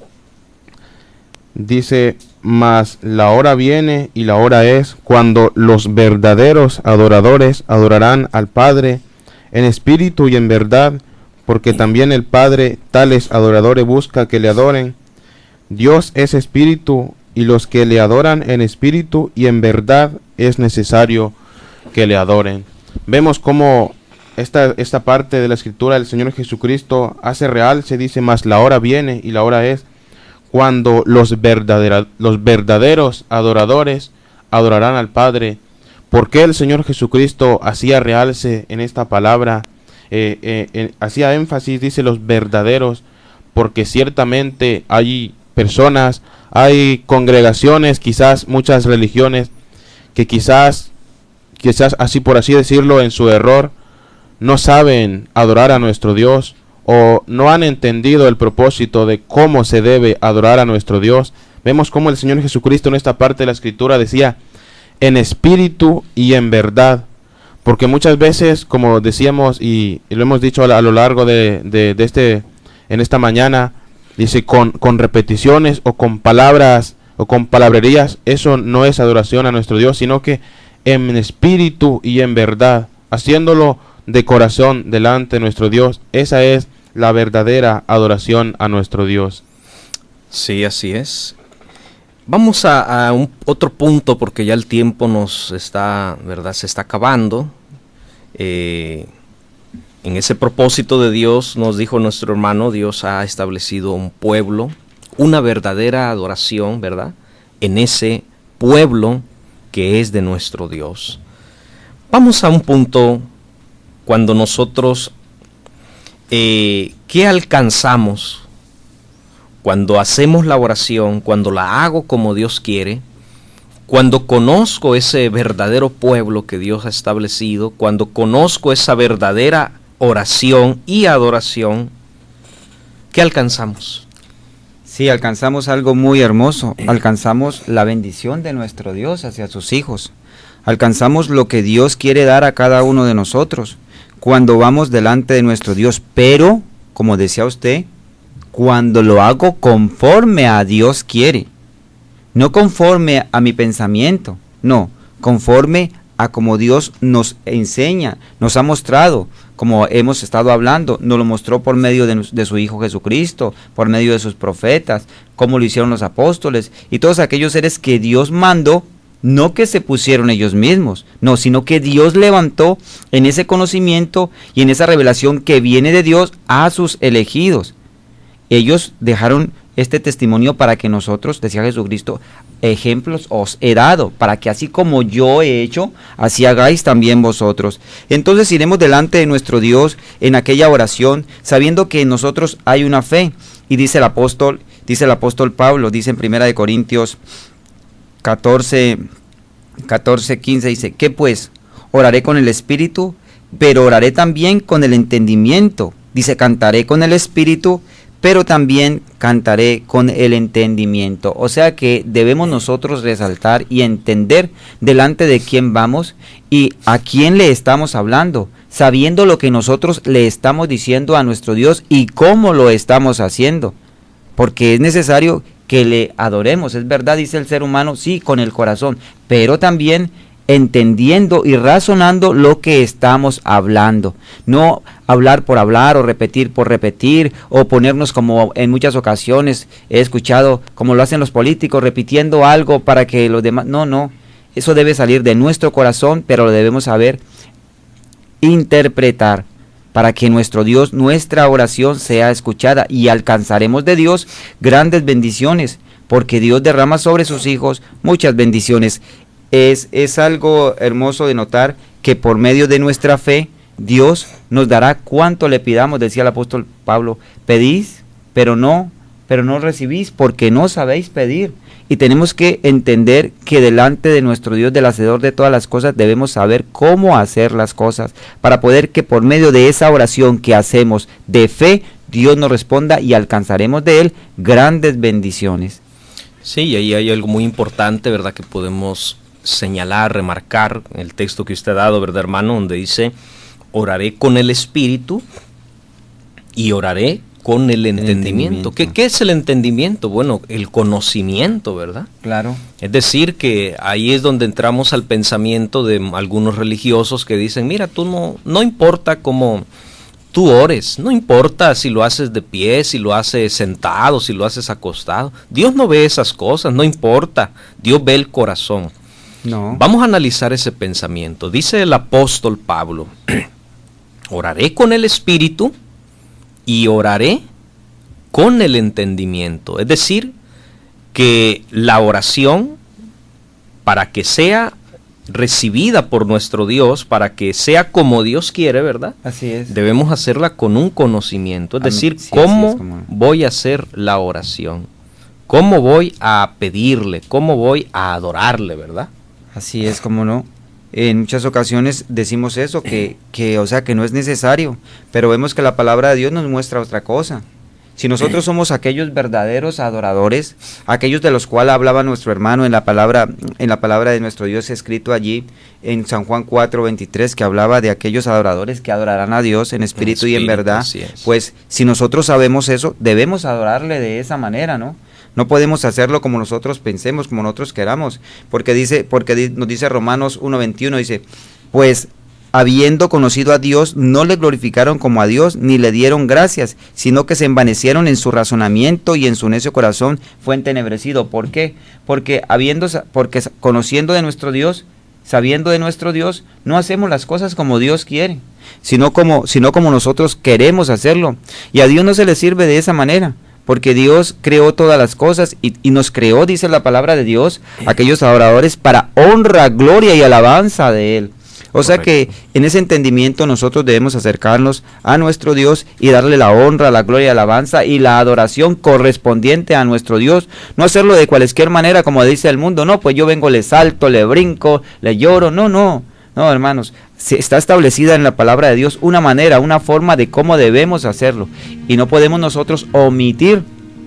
dice: mas la hora viene y la hora es cuando los verdaderos adoradores adorarán al Padre en espíritu y en verdad, porque también el Padre tales adoradores busca que le adoren. Dios es espíritu, y los que le adoran en espíritu y en verdad es necesario que le adoren. Vemos cómo esta parte de la Escritura del Señor Jesucristo hace real, se dice: mas la hora viene y la hora es cuando los verdaderos adoradores adorarán al Padre. ¿Por qué el Señor Jesucristo hacía realce en esta palabra? Hacía énfasis, dice los verdaderos, porque ciertamente hay personas, hay congregaciones, quizás muchas religiones, que quizás así por así decirlo, en su error, no saben adorar a nuestro Dios, o no han entendido el propósito de cómo se debe adorar a nuestro Dios. Vemos cómo el Señor Jesucristo en esta parte de la Escritura decía: en espíritu y en verdad, porque muchas veces, como decíamos y lo hemos dicho a lo largo en esta mañana, dice con repeticiones o con palabras o con palabrerías, eso no es adoración a nuestro Dios, sino que en espíritu y en verdad, haciéndolo de corazón delante de nuestro Dios. Esa es la verdadera adoración a nuestro Dios. Sí, así es. Vamos a otro punto, porque ya el tiempo se está acabando. En ese propósito de Dios, nos dijo nuestro hermano, Dios ha establecido un pueblo, una verdadera adoración, ¿verdad? En ese pueblo que es de nuestro Dios. Vamos a un punto cuando nosotros, ¿qué alcanzamos cuando hacemos la oración, cuando la hago como Dios quiere, cuando conozco ese verdadero pueblo que Dios ha establecido, cuando conozco esa verdadera oración y adoración, ¿qué alcanzamos? Sí, alcanzamos algo muy hermoso, alcanzamos la bendición de nuestro Dios hacia sus hijos, alcanzamos lo que Dios quiere dar a cada uno de nosotros cuando vamos delante de nuestro Dios, pero, como decía usted, cuando lo hago conforme a Dios quiere, no conforme a mi pensamiento, no, conforme a como Dios nos enseña, nos ha mostrado, como hemos estado hablando, nos lo mostró por medio de su Hijo Jesucristo, por medio de sus profetas, como lo hicieron los apóstoles y todos aquellos seres que Dios mandó, no que se pusieron ellos mismos, no, sino que Dios levantó en ese conocimiento y en esa revelación que viene de Dios a sus elegidos. Ellos dejaron este testimonio para que nosotros, decía Jesucristo, ejemplos os he dado, para que así como yo he hecho, así hagáis también vosotros. Entonces iremos delante de nuestro Dios en aquella oración, sabiendo que en nosotros hay una fe. Y dice el apóstol Pablo, dice en 1 Corintios 14, 15, dice, ¿qué pues? Oraré con el Espíritu, pero oraré también con el entendimiento. Dice, cantaré con el Espíritu, pero también cantaré con el entendimiento. O sea que debemos nosotros resaltar y entender delante de quién vamos y a quién le estamos hablando, sabiendo lo que nosotros le estamos diciendo a nuestro Dios y cómo lo estamos haciendo, porque es necesario que le adoremos. Es verdad, dice el ser humano, sí, con el corazón, pero también entendiendo y razonando lo que estamos hablando, no hablar por hablar o repetir por repetir o ponernos como en muchas ocasiones he escuchado como lo hacen los políticos repitiendo algo para que los demás, no, eso debe salir de nuestro corazón, pero lo debemos saber interpretar para que nuestro Dios, nuestra oración sea escuchada y alcanzaremos de Dios grandes bendiciones, porque Dios derrama sobre sus hijos muchas bendiciones. Es algo hermoso de notar que por medio de nuestra fe Dios nos dará cuanto le pidamos, decía el apóstol Pablo, pedís, pero no recibís, porque no sabéis pedir. Y tenemos que entender que delante de nuestro Dios, del hacedor de todas las cosas, debemos saber cómo hacer las cosas, para poder que por medio de esa oración que hacemos de fe, Dios nos responda y alcanzaremos de Él grandes bendiciones. Sí, y ahí hay algo muy importante, ¿verdad?, que podemos señalar, remarcar en el texto que usted ha dado, ¿verdad, hermano?, donde dice, oraré con el Espíritu y oraré con el entendimiento. ¿Qué es el entendimiento? Bueno, el conocimiento, ¿verdad? Claro. Es decir, que ahí es donde entramos al pensamiento de algunos religiosos que dicen, mira, tú no importa cómo tú ores, no importa si lo haces de pie, si lo haces sentado, si lo haces acostado. Dios no ve esas cosas, no importa. Dios ve el corazón. No. Vamos a analizar ese pensamiento. Dice el apóstol Pablo, oraré con el Espíritu y oraré con el entendimiento. Es decir, que la oración, para que sea recibida por nuestro Dios, para que sea como Dios quiere, ¿verdad? Así es. Debemos hacerla con un conocimiento. Es decir, sí, cómo voy a hacer la oración, cómo voy a pedirle, cómo voy a adorarle, ¿verdad? Así es, como no. En muchas ocasiones decimos eso, que no es necesario, pero vemos que la palabra de Dios nos muestra otra cosa. Si nosotros somos aquellos verdaderos adoradores, aquellos de los cuales hablaba nuestro hermano en la palabra de nuestro Dios escrito allí en San Juan 4:23, que hablaba de aquellos adoradores que adorarán a Dios en espíritu y en verdad, pues si nosotros sabemos eso, debemos adorarle de esa manera, ¿no? No podemos hacerlo como nosotros pensemos, como nosotros queramos, porque nos dice Romanos 1:21, dice, pues habiendo conocido a Dios, no le glorificaron como a Dios, ni le dieron gracias, sino que se envanecieron en su razonamiento y en su necio corazón fue entenebrecido. ¿Por qué? Porque conociendo de nuestro Dios, sabiendo de nuestro Dios, no hacemos las cosas como Dios quiere, sino como nosotros queremos hacerlo. Y a Dios no se le sirve de esa manera, porque Dios creó todas las cosas y nos creó, dice la palabra de Dios, aquellos adoradores para honra, gloria y alabanza de Él. O sea que en ese entendimiento nosotros debemos acercarnos a nuestro Dios y darle la honra, la gloria, la alabanza y la adoración correspondiente a nuestro Dios. No hacerlo de cualquier manera como dice el mundo. No, pues yo vengo, le salto, le brinco, le lloro. No, hermanos. Está establecida en la palabra de Dios una manera, una forma de cómo debemos hacerlo. Y no podemos nosotros omitir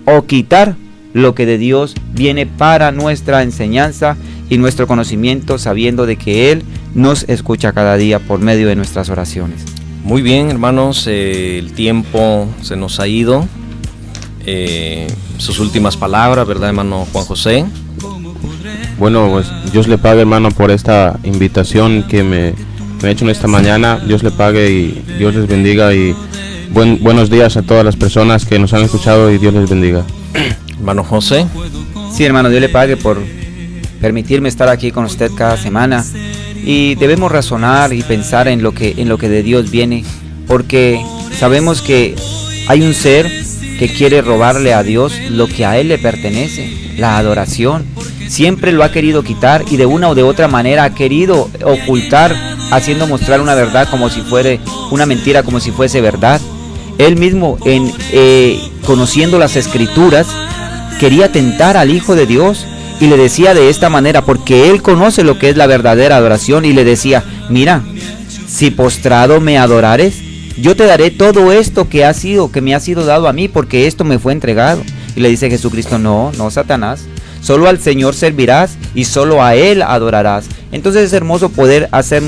o quitar lo que de Dios viene para nuestra enseñanza y nuestro conocimiento, sabiendo de que Él nos escucha cada día por medio de nuestras oraciones. Muy bien, hermanos, el tiempo se nos ha ido. Sus últimas palabras, ¿verdad, hermano Juan José? Bueno, pues Dios le pague, hermano, por esta invitación que me ha hecho en esta mañana. Dios le pague y Dios les bendiga, y buenos días a todas las personas que nos han escuchado, y Dios les bendiga. Hermano José. Sí, hermano, Dios le pague por permitirme estar aquí con usted cada semana, y debemos razonar y pensar en lo que de Dios viene, porque sabemos que hay un ser que quiere robarle a Dios lo que a Él le pertenece, la adoración. Siempre lo ha querido quitar, y de una o de otra manera ha querido ocultar, haciendo mostrar una verdad como si fuera una mentira, como si fuese verdad. Él mismo, conociendo las Escrituras, quería tentar al Hijo de Dios, y le decía de esta manera, porque Él conoce lo que es la verdadera adoración, y le decía: mira, si postrado me adorares, yo te daré todo esto que me ha sido dado a mí, porque esto me fue entregado. Y le dice Jesucristo: no, Satanás, solo al Señor servirás y solo a Él adorarás. Entonces es hermoso poder hacer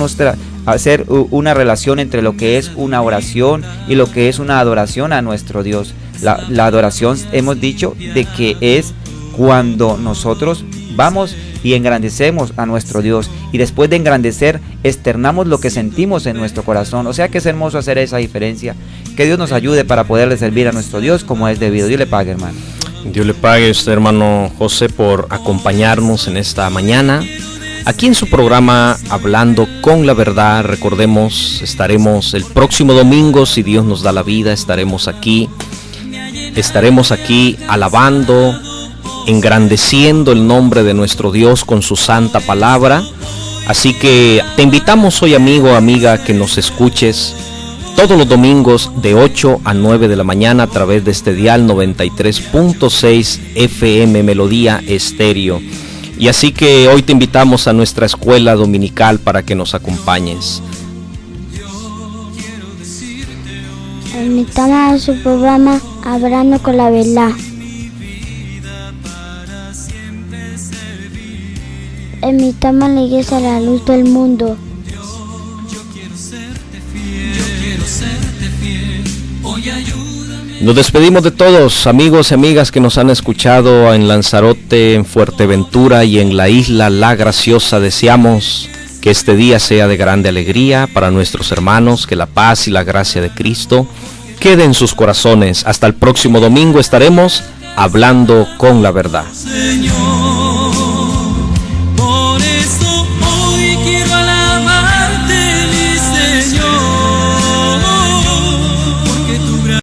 una relación entre lo que es una oración y lo que es una adoración a nuestro Dios. La adoración, hemos dicho, de que es cuando nosotros vamos y engrandecemos a nuestro Dios, y después de engrandecer externamos lo que sentimos en nuestro corazón. O sea que es hermoso hacer esa diferencia. Que Dios nos ayude para poderle servir a nuestro Dios como es debido. Dios le pague, hermano. Dios le pague a usted, hermano José, por acompañarnos en esta mañana aquí en su programa Hablando con la Verdad. Recordemos, estaremos el próximo domingo, si Dios nos da la vida. Estaremos aquí alabando, engrandeciendo el nombre de nuestro Dios con su santa palabra. Así que te invitamos hoy, amigo, amiga, que nos escuches todos los domingos de 8 a 9 de la mañana a través de este dial 93.6 FM Melodía Estéreo. Y así que hoy te invitamos a nuestra escuela dominical para que nos acompañes. Invitamos a su programa Hablando con la Verdad. Invitamos a la Iglesia a la Luz del Mundo. Nos despedimos de todos, amigos y amigas que nos han escuchado en Lanzarote, en Fuerteventura y en la isla La Graciosa. Deseamos que este día sea de grande alegría para nuestros hermanos, que la paz y la gracia de Cristo quede en sus corazones. Hasta el próximo domingo estaremos hablando con la verdad. Señor.